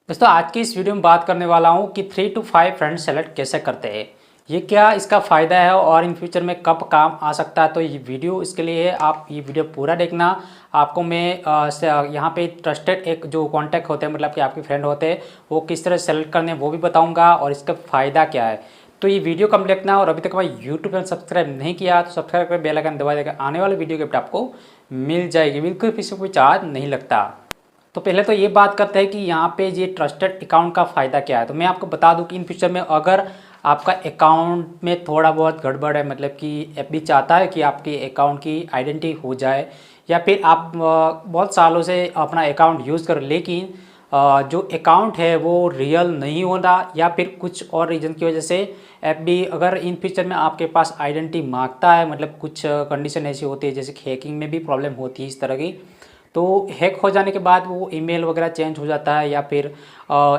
दोस्तों आज की इस वीडियो में बात करने वाला हूँ कि 3 to 5 फ्रेंड सेलेक्ट कैसे करते हैं। ये क्या इसका फ़ायदा है और इन फ्यूचर में कब काम आ सकता है। तो ये वीडियो इसके लिए है, आप ये वीडियो पूरा देखना। आपको मैं यहाँ पे ट्रस्टेड एक जो कॉन्टैक्ट होते हैं, मतलब कि आपके फ्रेंड होते हैं, वो किस तरह सेलेक्ट करने वो भी बताऊँगा और इसका फ़ायदा क्या है। तो ये वीडियो कम देखना और अभी तक हमारे यूट्यूब चैनल सब्सक्राइब नहीं किया तो सब्सक्राइब कर बेल आइकन दबा देगा। आने वाले वीडियो की अपडेट आपको मिल जाएगी, बिल्कुल किसी को कोई चार्ज नहीं लगता। तो पहले तो ये बात करते हैं कि यहाँ पे ये ट्रस्टेड अकाउंट का फ़ायदा क्या है। तो मैं आपको बता दूं कि इन फ्यूचर में अगर आपका अकाउंट में थोड़ा बहुत गड़बड़ है, मतलब कि एफबी चाहता है कि आपकी अकाउंट की आइडेंटिटी हो जाए, या फिर आप बहुत सालों से अपना अकाउंट यूज़ कर लेकिन जो अकाउंट है वो रियल नहीं होता, या फिर कुछ और रीज़न की वजह से एफबी अगर इन फ्यूचर में आपके पास आइडेंटिटी मांगता है, मतलब कुछ कंडीशन ऐसी होती है जैसे हैकिंग में भी प्रॉब्लम होती है इस तरह की। तो हैक हो जाने के बाद वो ईमेल वगैरह चेंज हो जाता है, या फिर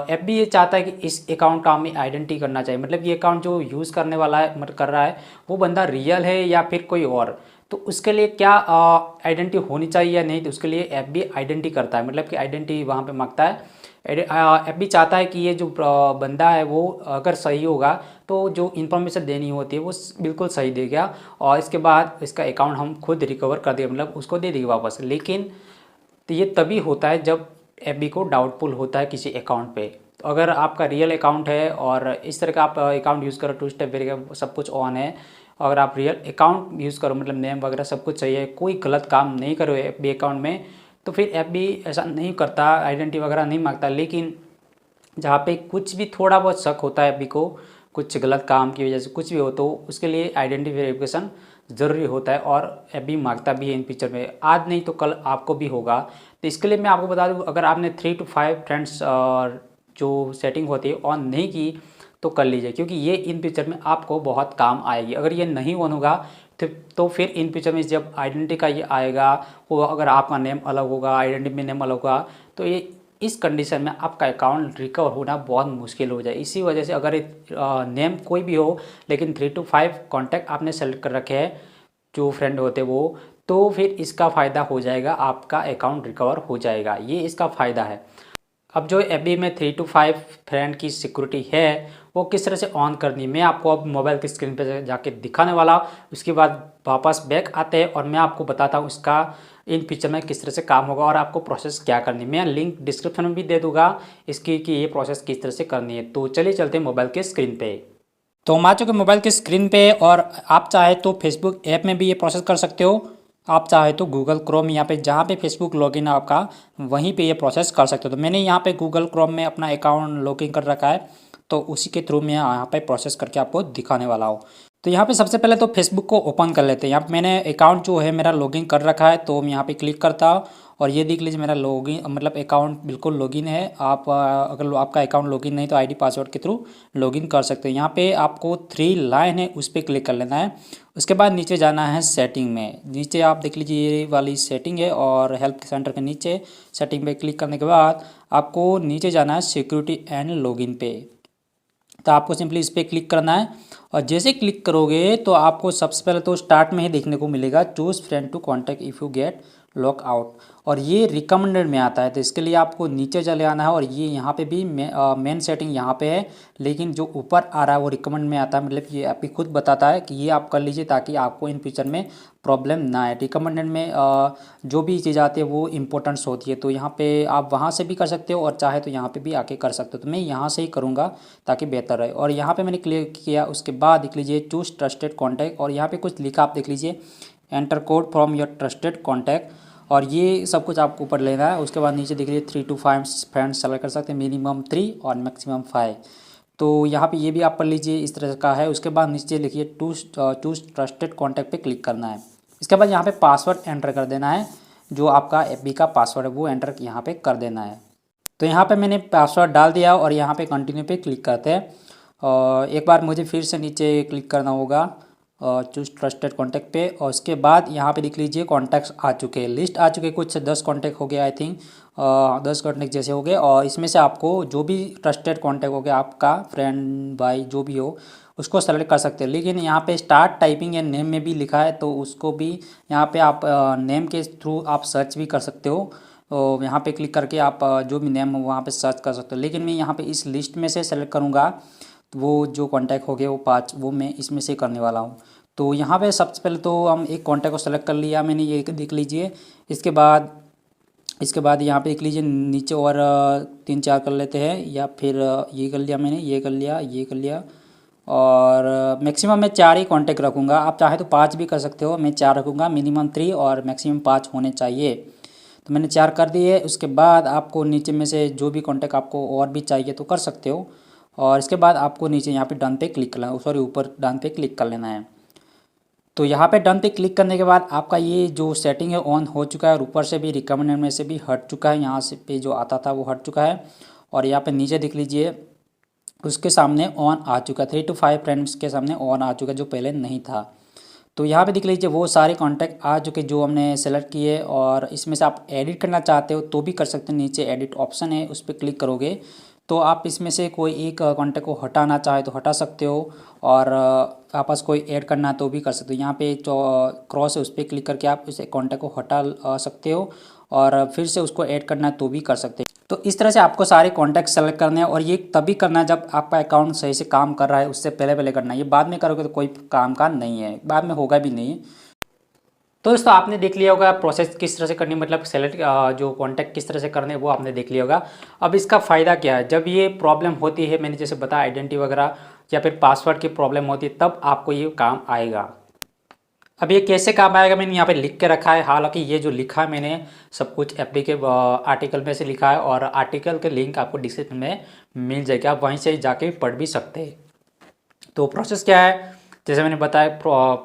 एफबी ये चाहता है कि इस अकाउंट का हमें आइडेंटिटी करना चाहिए, मतलब ये अकाउंट जो यूज़ करने वाला है मतलब कर रहा है वो बंदा रियल है या फिर कोई और। तो उसके लिए क्या आइडेंटिटी होनी चाहिए या नहीं, तो उसके लिए एफबी आइडेंटिटी करता है, मतलब कि आइडेंटिटी वहाँ पे मांगता है। एफबी चाहता है कि ये जो बंदा है वो अगर सही होगा तो जो इन्फॉर्मेशन देनी होती है वो बिल्कुल सही देगा, और इसके बाद इसका अकाउंट हम खुद रिकवर कर देंगे, मतलब उसको दे देंगे वापस। लेकिन तो ये तभी होता है जब एफबी को डाउटफुल होता है किसी अकाउंट पे। तो अगर आपका रियल अकाउंट है और इस तरह का आप अकाउंट यूज़ करो, टू स्टेप वेरिफिकेशन सब कुछ ऑन है, अगर आप रियल अकाउंट यूज़ करो, मतलब नेम वगैरह सब कुछ चाहिए, कोई गलत काम नहीं करो एफबी अकाउंट में, तो फिर एफबी ऐसा नहीं करता, आइडेंटिटी वगैरह नहीं मांगता। लेकिन जहाँ पे कुछ भी थोड़ा बहुत शक होता है एफबी को, कुछ गलत काम की वजह से कुछ भी हो, तो उसके लिए आइडेंटिटी वेरिफिकेशन ज़रूरी होता है, और एफबी मांगता भी है इन फ्यूचर में। आज नहीं तो कल आपको भी होगा। तो इसके लिए मैं आपको बता दूं, अगर आपने 3 to 5 फ्रेंड्स जो सेटिंग होती है ऑन नहीं की तो कर लीजिए, क्योंकि ये इन फ्यूचर में आपको बहुत काम आएगी। अगर ये नहीं ऑन होगा तो फिर इन फ्यूचर में जब आइडेंटिटी का ये आएगा, वो अगर आपका नेम अलग होगा, आइडेंटिटी में नेम अलग होगा, तो ये इस कंडीशन में आपका अकाउंट रिकवर होना बहुत मुश्किल हो जाए। इसी वजह से अगर नेम कोई भी हो लेकिन 3 to 5 कॉन्टैक्ट आपने सेलेक्ट कर रखे हैं जो फ्रेंड होते वो, तो फिर इसका फ़ायदा हो जाएगा, आपका अकाउंट रिकवर हो जाएगा। ये इसका फ़ायदा है। अब जो एफबी में 3 to 5 फ्रेंड की सिक्योरिटी है वो किस तरह से ऑन करनी है, मैं आपको अब मोबाइल की स्क्रीन पर जाके दिखाने वाला हूँ। उसके बाद वापस बैक आते हैं और मैं आपको बताता हूँ इसका इन फ्यूचर में किस तरह से काम होगा और आपको प्रोसेस क्या करनी है। मैं लिंक डिस्क्रिप्शन में भी दे दूंगा इसकी कि ये प्रोसेस किस तरह से करनी है। तो चलिए चलते हैं मोबाइल के स्क्रीन पे। तो हम आ चुके मोबाइल के स्क्रीन पे, और आप चाहे तो फेसबुक ऐप में भी ये प्रोसेस कर सकते हो, आप चाहे तो गूगल क्रोम यहाँ पे जहाँ पे फेसबुक लॉगिन है आपका वहीं पे ये प्रोसेस कर सकते हो। तो मैंने यहाँ पे गूगल क्रोम में अपना अकाउंट लॉगिन कर रखा है, तो उसी के थ्रू मैं यहाँ पे प्रोसेस करके आपको दिखाने वाला हूँ। तो यहाँ पे सबसे पहले तो फेसबुक को ओपन कर लेते हैं। यहाँ पे मैंने अकाउंट जो है मेरा लॉगिन कर रखा है, तो मैं यहाँ पे क्लिक करता हूँ और ये देख लीजिए मेरा लॉगिन मतलब अकाउंट बिल्कुल लॉगिन है। आप अगर आपका अकाउंट लॉगिन नहीं तो आईडी पासवर्ड के थ्रू लॉगिन कर सकते हैं। यहाँ पे आपको 3 लाइन है उस पर क्लिक कर लेना है। उसके बाद नीचे जाना है सेटिंग में, नीचे आप देख लीजिए ये वाली सेटिंग है, और हेल्प सेंटर के नीचे सेटिंग पे क्लिक करने के बाद आपको नीचे जाना है सिक्योरिटी एंड लॉगिन पे। तो आपको सिंपली इस पर क्लिक करना है, और जैसे क्लिक करोगे तो आपको सबसे पहले तो स्टार्ट में ही देखने को मिलेगा choose friend to contact if you get lock out, और ये रिकमेंडेड में आता है। तो इसके लिए आपको नीचे चले आना है, और ये यहाँ पे भी मेन सेटिंग यहाँ पे है, लेकिन जो ऊपर आ रहा है वो रिकमेंड में आता है, मतलब ये आप ही खुद बताता है कि ये आप कर लीजिए ताकि आपको इन फ्यूचर में प्रॉब्लम ना आए। रिकमेंडेड में जो भी चीज़ आती है वो इम्पोर्टेंट्स होती है, तो यहाँ पे आप वहाँ से भी कर सकते हो और चाहे तो यहाँ पे भी आके कर सकते हो। तो मैं यहाँ से ही करूँगा ताकि बेहतर रहे, और यहाँ पे मैंने क्लिक किया। उसके बाद देख लीजिए चूज़ ट्रस्टेड कॉन्टैक्ट, और यहाँ पे कुछ लिखा आप देख लीजिए enter code from your trusted contact, और ये सब कुछ आपको ऊपर लेना है। उसके बाद नीचे देख लीजिए 3 to 5 फ्रेंड्स सेलेक्ट कर सकते हैं, मिनिमम 3 और मैक्सिमम 5। तो यहाँ पे ये भी आप पढ़ लीजिए, इस तरह का है। उसके बाद नीचे लिखिए चूज़ ट्रस्टेड कॉन्टैक्ट पे क्लिक करना है। इसके बाद यहाँ पे पासवर्ड एंटर कर देना है, जो आपका एफबी का पासवर्ड है वो एंटर यहाँ पे कर देना है। तो यहाँ पे मैंने पासवर्ड डाल दिया, और यहाँ पे कंटिन्यू पे क्लिक करते हैं। और एक बार मुझे फिर से नीचे क्लिक करना होगा चूज़ ट्रस्टेड कॉन्टैक्ट पे, और उसके बाद यहाँ पे देख लीजिए कॉन्टैक्ट्स आ चुके हैं, लिस्ट आ चुके हैं, कुछ 10 कॉन्टैक्ट हो गया आई थिंक, 10 कॉन्टैक्ट जैसे हो गए। और इसमें से आपको जो भी ट्रस्टेड कॉन्टैक्ट हो गया आपका फ्रेंड भाई जो भी हो उसको सेलेक्ट कर सकते हैं। लेकिन यहाँ पे स्टार्ट टाइपिंग या नेम में भी लिखा है, तो उसको भी यहाँ पे आप नेम के थ्रू आप सर्च भी कर सकते हो। यहाँ पे क्लिक करके आप जो भी नेम हो वहाँ पे सर्च कर सकते हो। लेकिन मैं यहाँ पे इस लिस्ट में से सेलेक्ट करूँगा, तो वो जो कॉन्टैक्ट हो गए वो 5 वो मैं इसमें से करने वाला हूँ। तो यहाँ पे सबसे पहले तो हम एक कॉन्टैक्ट को सेलेक्ट कर लिया मैंने, ये देख लीजिए। इसके बाद यहाँ पे देख लीजिए नीचे और 3-4 कर लेते हैं, या फिर ये कर लिया मैंने, ये कर लिया, ये कर लिया। और मैक्सिमम मैं 4 ही कांटेक्ट रखूँगा। आप चाहे तो 5 भी कर सकते हो, मैं 4 रखूँगा। मिनिमम 3 और मैक्सिमम 5 होने चाहिए। तो मैंने 4 कर दिए। उसके बाद आपको नीचे में से जो भी कांटेक्ट आपको और भी चाहिए तो कर सकते हो। और इसके बाद आपको नीचे यहाँ पे डन पे क्लिक करना, सॉरी ऊपर डन पे क्लिक कर लेना है। तो यहाँ पे डन पे क्लिक करने के बाद आपका ये जो सेटिंग है ऑन हो चुका है, और ऊपर से भी रिकमेंडेड में से भी हट चुका है, यहाँ से पे जो आता था वो हट चुका है। और यहाँ पे नीचे देख लीजिए उसके सामने ऑन आ चुका है, 3 to 5 फ्रेंड्स के सामने ऑन आ चुका है, जो पहले नहीं था। तो यहाँ पे देख लीजिए वो सारे कॉन्टैक्ट आ चुके जो हमने सेलेक्ट किए। और इसमें से आप एडिट करना चाहते हो तो भी कर सकते हैं, नीचे एडिट ऑप्शन है उस पर क्लिक करोगे तो आप इसमें से कोई एक कॉन्टैक्ट को हटाना चाहे तो हटा सकते हो, और आपस कोई ऐड करना तो भी कर सकते हो। यहाँ पे जो क्रॉस है उस पर क्लिक करके आप इस कॉन्टैक्ट को हटा सकते हो, और फिर से उसको ऐड करना है तो भी कर सकते हैं। तो इस तरह से आपको सारे कॉन्टैक्ट सेलेक्ट करने हैं, और ये तभी करना है जब आपका अकाउंट सही से काम कर रहा है, उससे पहले पहले करना है। ये बाद में करोगे तो कोई काम का नहीं है, बाद में होगा भी नहीं। तो दोस्तों आपने देख लिया होगा प्रोसेस किस तरह से करनी, मतलब सेलेक्ट जो कॉन्टैक्ट किस तरह से करने वो आपने देख लिया होगा। अब इसका फ़ायदा क्या है, जब ये प्रॉब्लम होती है, मैंने जैसे बताया आइडेंटिटी वगैरह या फिर पासवर्ड की प्रॉब्लम होती है, तब आपको ये काम आएगा। अब ये कैसे काम आएगा मैंने यहाँ पे लिख के रखा है। हालांकि ये जो लिखा है मैंने सब कुछ एफबी के आर्टिकल में से लिखा है, और आर्टिकल के लिंक आपको डिस्क्रिप्शन में मिल जाएगा, आप वहीं से जाके पढ़ भी सकते हैं। तो प्रोसेस क्या है, जैसे मैंने बताया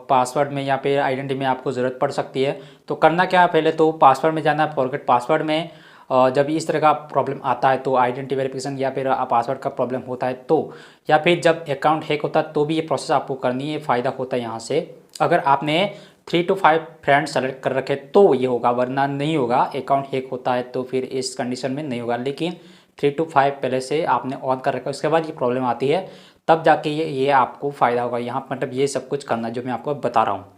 पासवर्ड में या फिर आइडेंटिटी में आपको ज़रूरत पड़ सकती है। तो करना क्या है, पहले तो पासवर्ड में जाना है, फॉरगेट पासवर्ड में। जब इस तरह का प्रॉब्लम आता है तो आइडेंटिटी वेरिफिकेशन या फिर पासवर्ड का प्रॉब्लम होता है तो, या फिर जब अकाउंट हैक होता है तो भी ये प्रोसेस आपको करनी है। फ़ायदा होता है यहाँ से, अगर आपने 3 to 5 फ्रेंड सेलेक्ट कर रखे तो ये होगा, वरना नहीं होगा। अकाउंट हैक होता है तो फिर इस कंडीशन में नहीं होगा, लेकिन 3 to 5 पहले से आपने ऑन कर रखा है, उसके बाद ये प्रॉब्लम आती है तब जाके ये आपको फ़ायदा होगा। यहाँ मतलब ये सब कुछ करना जो मैं आपको बता रहा हूँ।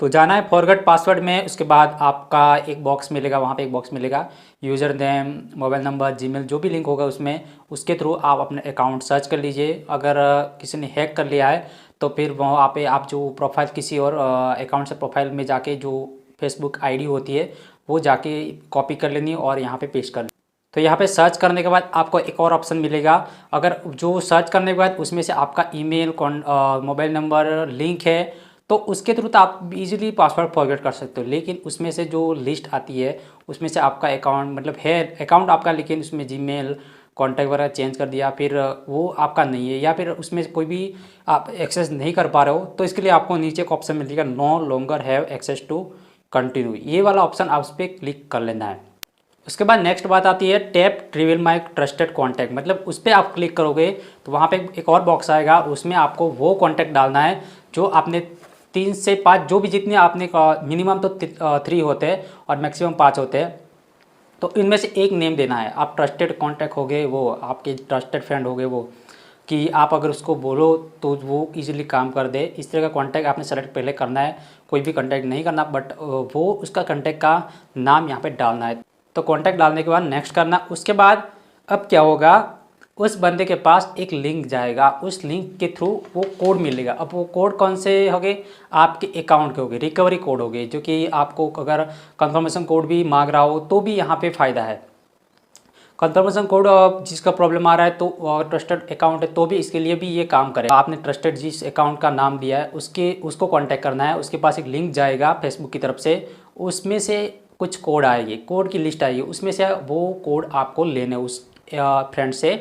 तो जाना है फॉरगेट पासवर्ड में, उसके बाद आपका एक बॉक्स मिलेगा, वहाँ पे एक बॉक्स मिलेगा user name, mobile number, Gmail जो भी लिंक होगा उसमें, उसके थ्रू आप अपने अकाउंट सर्च कर लीजिए। अगर किसी ने हैक कर लिया है तो फिर वहाँ पे आप जो प्रोफाइल किसी और अकाउंट से प्रोफाइल में जाके जो फेसबुक आईडी होती है वो जाके कॉपी कर लेनी और यहाँ पे पेस्ट कर लेनी। तो यहाँ पे सर्च करने के बाद आपको एक और ऑप्शन मिलेगा, अगर जो सर्च करने के बाद उसमें से आपका ईमेल मोबाइल नंबर लिंक है तो उसके थ्रू तो आप इजीली पासवर्ड फॉरगेट कर सकते हो। लेकिन उसमें से जो लिस्ट आती है उसमें से आपका अकाउंट मतलब है अकाउंट आपका, लेकिन उसमें जीमेल कॉन्टैक्ट वगैरह चेंज कर दिया, फिर वो आपका नहीं है, या फिर उसमें कोई भी आप एक्सेस नहीं कर पा रहे हो, तो इसके लिए आपको नीचे का ऑप्शन मिलेगा no longer have access to continue, ये वाला ऑप्शन आप उस पर क्लिक कर लेना है। उसके बाद नेक्स्ट बात आती है टैप रिवील माई ट्रस्टेड कॉन्टैक्ट, मतलब उस पर आप क्लिक करोगे तो वहाँ पे एक और बॉक्स आएगा, उसमें आपको वो कॉन्टैक्ट डालना है जो आपने 3 से 5 जो भी जितने आपने मिनिमम तो 3 होते हैं और मैक्सिमम 5 होते हैं, तो इनमें से एक नेम देना है। आप ट्रस्टेड कॉन्टैक्ट हो गए, वो आपके ट्रस्टेड फ्रेंड हो गए, वो कि आप अगर उसको बोलो तो वो इजीली काम कर दे। इस तरह का कॉन्टैक्ट आपने सेलेक्ट पहले करना है, कोई भी कॉन्टैक्ट नहीं करना, बट वो उसका कॉन्टैक्ट का नाम यहाँ पे डालना है। तो कॉन्टैक्ट डालने के बाद नेक्स्ट करना। उसके बाद अब क्या होगा, उस बंदे के पास एक लिंक जाएगा, उस लिंक के थ्रू वो कोड मिलेगा। अब वो कोड कौन से हो गए, आपके अकाउंट के हो गए, रिकवरी कोड हो गए, जो कि आपको अगर कंफर्मेशन कोड भी मांग रहा हो तो भी यहाँ पे फ़ायदा है। कंफर्मेशन कोड जिसका प्रॉब्लम आ रहा है तो ट्रस्टेड अकाउंट है तो भी इसके लिए भी ये काम करेगा। आपने ट्रस्टेड जिस अकाउंट का नाम दिया है उसको कांटेक्ट करना है, उसके पास एक लिंक जाएगा फेसबुक की तरफ से, उसमें से कुछ कोड आएगी, कोड की लिस्ट आएगी, उसमें से वो कोड आपको लेने उस फ्रेंड से।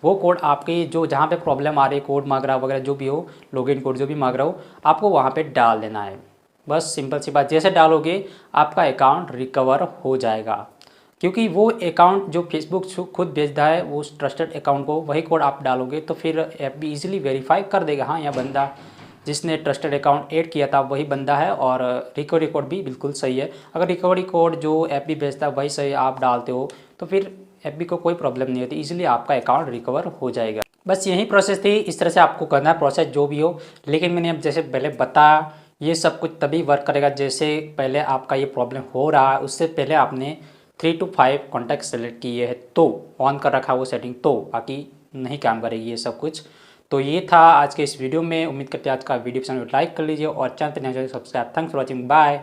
वो कोड आपके जो जहाँ पे प्रॉब्लम आ रही है, कोड मांग रहा वगैरह जो भी हो, लॉगिन कोड जो भी मांग रहा हो, आपको वहाँ पे डाल देना है। बस सिंपल सी बात, जैसे डालोगे आपका अकाउंट रिकवर हो जाएगा, क्योंकि वो अकाउंट जो फेसबुक खुद भेजता है वो ट्रस्टेड अकाउंट को, वही कोड आप डालोगे तो फिर ऐप भी इजीली वेरीफाई कर देगा, हाँ यह बंदा जिसने ट्रस्टेड अकाउंट ऐड किया था वही बंदा है, और रिकवरी कोड भी बिल्कुल सही है। अगर रिकवरी कोड जो ऐप भी भेजता है वही सही आप डालते हो तो फिर ऐप भी को कोई प्रॉब्लम नहीं होती, इजीली आपका अकाउंट रिकवर हो जाएगा। बस यही प्रोसेस थी, इस तरह से आपको करना है प्रोसेस जो भी हो। लेकिन मैंने अब जैसे पहले बताया ये सब कुछ तभी वर्क करेगा जैसे पहले आपका ये प्रॉब्लम हो रहा है उससे पहले आपने 3 to 5 कॉन्टैक्ट सेलेक्ट किए हैं तो ऑन कर रखा वो सेटिंग, तो बाकी नहीं काम करेगी ये सब कुछ। तो ये था आज के इस वीडियो में। उम्मीद करते हैं आज का वीडियो पसंद लाइक कर लीजिए और चैनल पर नए subscribe. Thanks for watching, bye.